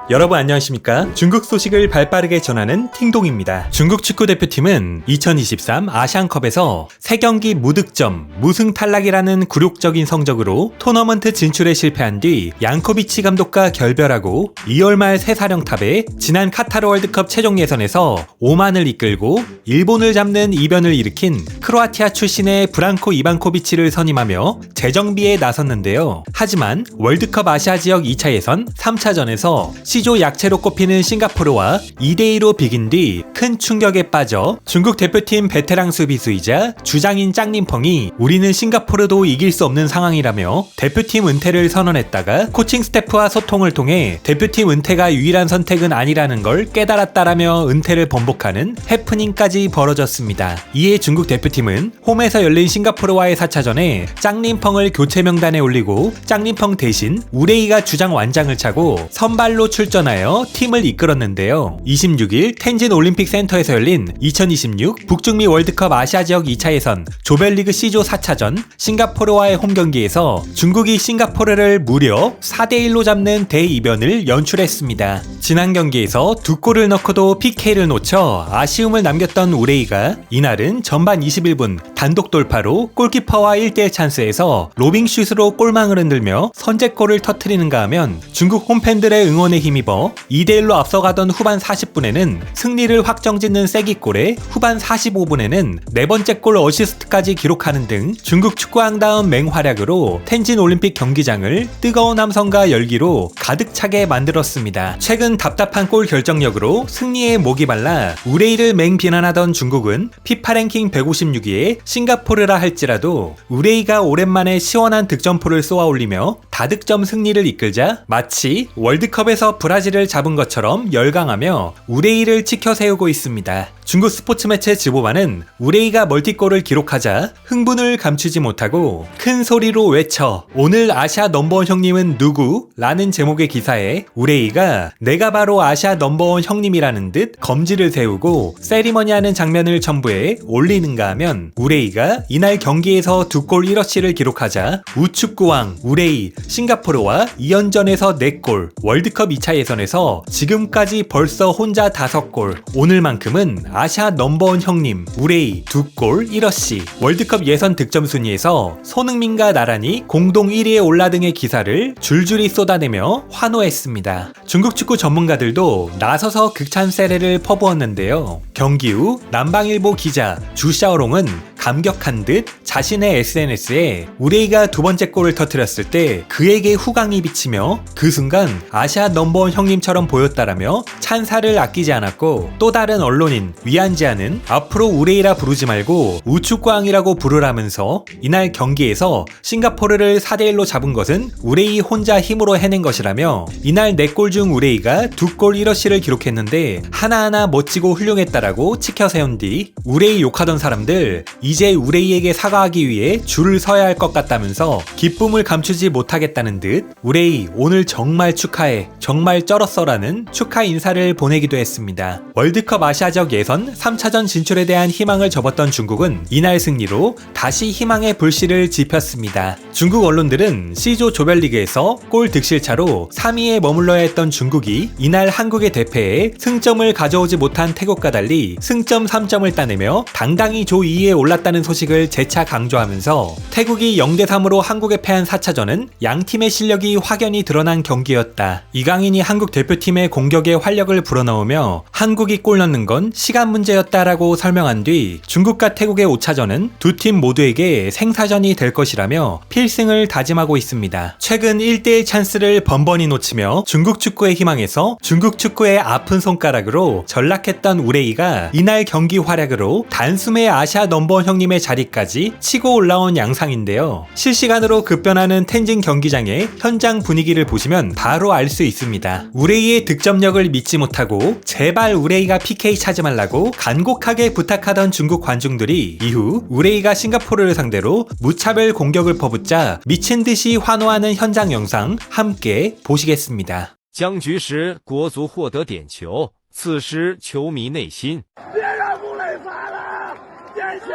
여러분 안녕하십니까? 중국 소식을 발빠르게 전하는 팅동입니다. 중국 축구 대표팀은 2023 아시안컵에서 3경기 무득점, 무승 탈락이라는 굴욕적인 성적으로 토너먼트 진출에 실패한 뒤 양코비치 감독과 결별하고 2월 말 새사령탑에 지난 카타르 월드컵 최종 예선에서 오만을 이끌고 일본을 잡는 이변을 일으킨 크로아티아 출신의 브랑코 이반코비치를 선임하며 재정비에 나섰는데요. 하지만 월드컵 아시아 지역 2차 예선 3차전에서 C조 약체로 꼽히는 싱가포르와 2대2로 비긴 뒤 큰 충격에 빠져 중국 대표팀 베테랑 수비수이자 주장인 짱림펑이 우리는 싱가포르도 이길 수 없는 상황이라며 대표팀 은퇴를 선언했다가 코칭 스태프와 소통을 통해 대표팀 은퇴가 유일한 선택은 아니라는 걸 깨달았다라며 은퇴를 번복하는 해프닝까지 벌어졌습니다. 이에 중국 대표팀은 홈에서 열린 싱가포르와의 4차전에 짱림펑을 교체 명단에 올리고 짱림펑 대신 우레이가 주장 완장을 차고 선발로 출전하여 팀을 이끌었는데요. 26일 텐진 올림픽 센터에서 열린 2026 북중미 월드컵 아시아 지역 2차 예선 조별리그 C조 4차전 싱가포르와의 홈경기에서 중국이 싱가포르를 무려 4대1로 잡는 대이변을 연출했습니다. 지난 경기에서 2골을 넣고도 PK를 놓쳐 아쉬움을 남겼던 우레이가 이날은 전반 21분 단독 돌파로 골키퍼와 1대1 찬스에서 로빙슛으로 골망을 흔들며 선제골을 터뜨리는가 하면 중국 홈팬들의 응원에 힘입어 2대1로 앞서가던 후반 40분에는 승리를 확정짓는 쐐기골에 후반 45분에는 네 번째 골 어시스트까지 기록하는 등 중국 축구왕다운 맹활약으로 텐진 올림픽 경기장을 뜨거운 함성과 열기로 가득 차게 만들었습니다. 최근 답답한 골 결정력으로 승리에 목이 말라 우레이를 맹비난하던 중국은 피파 랭킹 156위에 싱가포르라 할지라도 우레이가 오랜만에 시원한 득점포를 쏘아올리며 다득점 승리를 이끌자 마치 월드컵에서 브라질을 잡은 것처럼 열광하며 우레이를 치켜 세우고 있습니다. 중국 스포츠 매체 즈보바는 우레이가 멀티골을 기록하자 흥분을 감추지 못하고 큰 소리로 외쳐 오늘 아시아 넘버원 형님은 누구? 라는 제목의 기사에 우레이가 내가 바로 아시아 넘버원 형님이라는 듯 검지를 세우고 세리머니하는 장면을 첨부해 올리는가 하면 우레이가 이날 경기에서 2골 1어시를 기록하자 우축구왕 우레이 싱가포르와 2연전에서 4골 월드컵 2차 예선에서 지금까지 벌써 혼자 5골 오늘만큼은 아시아 넘버원 형님 우레이 2골 1어시 월드컵 예선 득점 순위에서 손흥민과 나란히 공동 1위에 올라 등의 기사를 줄줄이 쏟아내며 환호했습니다. 중국 축구 전문가들도 나서서 극찬 세례를 퍼부었는데요. 경기 후 남방일보 기자 주샤오롱은 감격한 듯 자신의 SNS에 우레이가 두 번째 골을 터뜨렸을 때 그에게 후광이 비치며 그 순간 아시아 넘버원 형님처럼 보였다라며 찬사를 아끼지 않았고 또 다른 언론인 위안지아는 앞으로 우레이라 부르지 말고 우축광이라고 부르라면서 이날 경기에서 싱가포르를 4대1로 잡은 것은 우레이 혼자 힘으로 해낸 것이라며 이날 4골 중 우레이가 2골 1어시를 기록했는데 하나하나 멋지고 훌륭했다라고 치켜세운 뒤 우레이 욕하던 사람들 이제 우레이에게 사과하기 위해 줄을 서야 할 것 같다면서 기쁨을 감추지 못하겠다는 듯 우레이 오늘 정말 축하해 정말 쩔었어라는 축하 인사를 보내기도 했습니다. 월드컵 아시아 지역 예선 3차전 진출에 대한 희망을 접었던 중국은 이날 승리로 다시 희망의 불씨를 지폈습니다. 중국 언론들은 C조 조별리그에서 골 득실차로 3위에 머물러야 했던 중국이 이날 한국의 대패에 승점을 가져오지 못한 태국과 달리 승점 3점을 따내며 당당히 조 2위에 올랐다는 소식을 재차 강조하면서 태국이 0대3으로 한국에 패한 4차전은 양팀의 실력이 확연히 드러난 경기였다. 이강인이 한국 대표팀의 공격에 활력을 불어넣으며 한국이 골 넣는 건 시간 문제였다라고 설명한 뒤 중국과 태국의 5차전은 두 팀 모두에게 생사전이 될 것이라며 필승을 다짐하고 있습니다. 최근 1대1 찬스를 번번이 놓치며 중국 축구의 희망에서 중국 축구의 아픈 손가락으로 전락했던 우레이가 이날 경기 활약으로 단숨에 아시아 넘버원 형님의 자리까지 치고 올라온 양상인데요. 실시간으로 급변하는 텐진 경기장의 현장 분위기를 보시면 바로 알 수 있습니다. 우레이의 득점력을 믿지 못하고 제발 우레이가 PK 차지 말라고 간곡하게 부탁하던 중국 관중들이 이후 우레이가 싱가포르를 상대로 무차별 공격을 퍼붓자 미친 듯이 환호하는 현장 영상 함께 보시겠습니다. 僵局时国足获得点球，此时球迷内心。别让吴磊罚了，点球！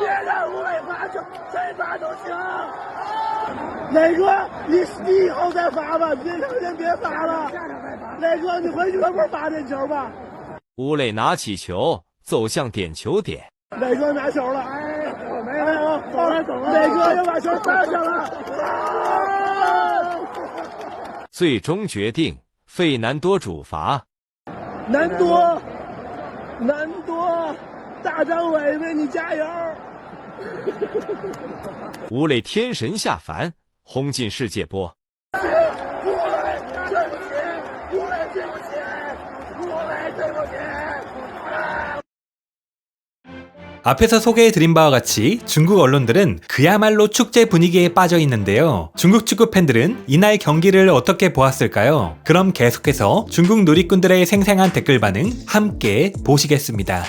别让吴磊罚球，谁罚都行。磊哥，你以后再发吧，别先别发了。磊哥，你回去可不是发点球吧？吴磊拿起球，走向点球点。磊哥拿球了，哎，我没有，走了，磊哥又把球带上了。最终决定费南多主罚。南多，大张伟为你加油！吴磊天神下凡，轰进世界波。 앞에서 소개해드린 바와 같이 중국 언론들은 그야말로 축제 분위기에 빠져 있는데요. 중국 축구 팬들은 이날 경기를 어떻게 보았을까요? 그럼 계속해서 중국 누리꾼들의 생생한 댓글 반응 함께 보시겠습니다.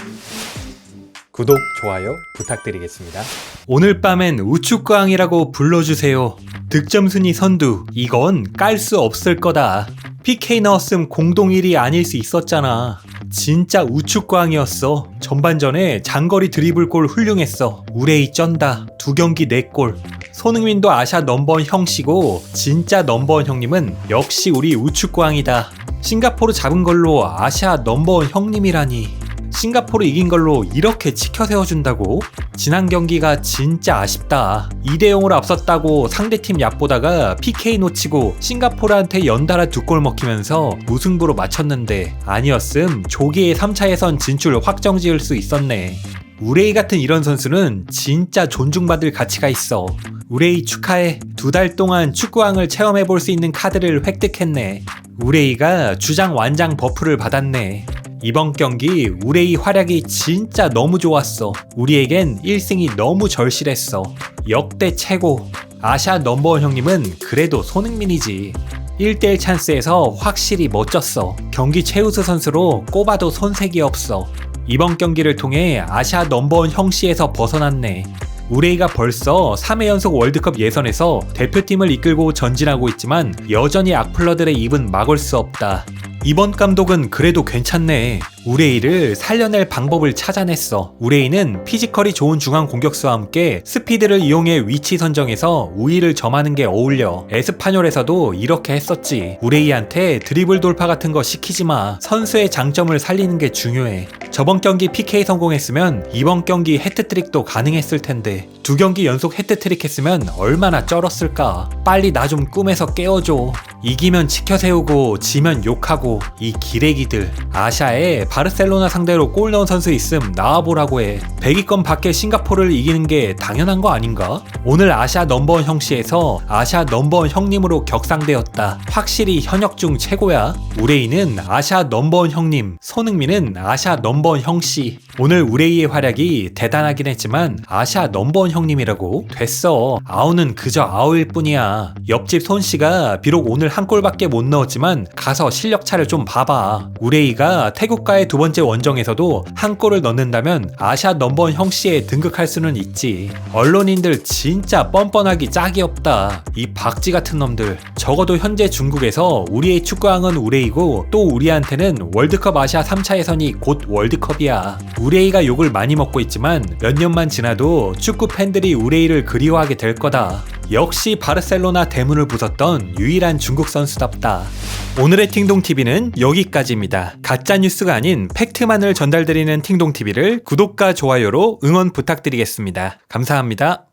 구독, 좋아요 부탁드리겠습니다. 오늘 밤엔 우측광이라고 불러주세요. 득점 순위 선두, 이건 깔 수 없을 거다. PK 넣었음 공동 1위 아닐 수 있었잖아. 진짜 우측광이었어. 전반전에 장거리 드리블골 훌륭했어. 우레이 쩐다. 2경기 4골. 손흥민도 아시아 넘버원 형씨고 진짜 넘버원 형님은 역시 우리 우측광이다. 싱가포르 잡은 걸로 아시아 넘버원 형님이라니. 싱가포르 이긴 걸로 이렇게 치켜 세워준다고? 지난 경기가 진짜 아쉽다. 2대0으로 앞섰다고 상대팀 얕보다가 PK 놓치고 싱가포르한테 연달아 2골 먹히면서 무승부로 마쳤는데 아니었음 조기에 3차 예선 진출 확정 지을 수 있었네. 우레이 같은 이런 선수는 진짜 존중받을 가치가 있어. 우레이 축하해. 2달 동안 축구왕을 체험해볼 수 있는 카드를 획득했네. 우레이가 주장 완장 버프를 받았네. 이번 경기 우레이 활약이 진짜 너무 좋았어. 우리에겐 1승이 너무 절실했어. 역대 최고. 아시아 넘버원 형님은 그래도 손흥민이지. 1대1 찬스에서 확실히 멋졌어. 경기 최우수 선수로 꼽아도 손색이 없어. 이번 경기를 통해 아시아 넘버원 형씨에서 벗어났네. 우레이가 벌써 3회 연속 월드컵 예선에서 대표팀을 이끌고 전진하고 있지만 여전히 악플러들의 입은 막을 수 없다. 이번 감독은 그래도 괜찮네. 우레이를 살려낼 방법을 찾아냈어. 우레이는 피지컬이 좋은 중앙 공격수와 함께 스피드를 이용해 위치 선정해서 우위를 점하는 게 어울려. 에스파뇰에서도 이렇게 했었지. 우레이한테 드리블 돌파 같은 거 시키지 마. 선수의 장점을 살리는 게 중요해. 저번 경기 PK 성공했으면 이번 경기 해트트릭도 가능했을 텐데 2경기 연속 해트트릭 했으면 얼마나 쩔었을까. 빨리 나 좀 꿈에서 깨워줘. 이기면 치켜 세우고 지면 욕하고 이 기레기들. 아시아에 바르셀로나 상대로 골 넣은 선수 있음 나와보라고 해. 100위권 밖에 싱가포르를 이기는 게 당연한 거 아닌가? 오늘 아시아 넘버원 형씨에서 아시아 넘버원 형님으로 격상되었다. 확실히 현역 중 최고야. 우레이는 아시아 넘버원 형님, 손흥민은 아시아 넘버원 형씨. 오늘 우레이의 활약이 대단하긴 했지만 아시아 넘버원 형님이라고? 됐어. 아우는 그저 아우일 뿐이야. 옆집 손씨가 비록 오늘 한 골밖에 못 넣었지만 가서 실력 차를 좀 봐봐. 우레이가 태국과의 2번째 원정에서도 한 골을 넣는다면 아시아 넘버원 형씨에 등극할 수는 있지. 언론인들 진짜 뻔뻔하기 짝이 없다. 이 박쥐 같은 놈들. 적어도 현재 중국에서 우리의 축구왕은 우레이고 또 우리한테는 월드컵 아시아 3차 예선이 곧 월드컵이야. 우레이가 욕을 많이 먹고 있지만 몇 년만 지나도 축구 팬들이 우레이를 그리워하게 될 거다. 역시 바르셀로나 대문을 부쉈던 유일한 중국 선수답다. 오늘의 팅동TV는 여기까지입니다. 가짜뉴스가 아닌 팩트만을 전달드리는 팅동TV를 구독과 좋아요로 응원 부탁드리겠습니다. 감사합니다.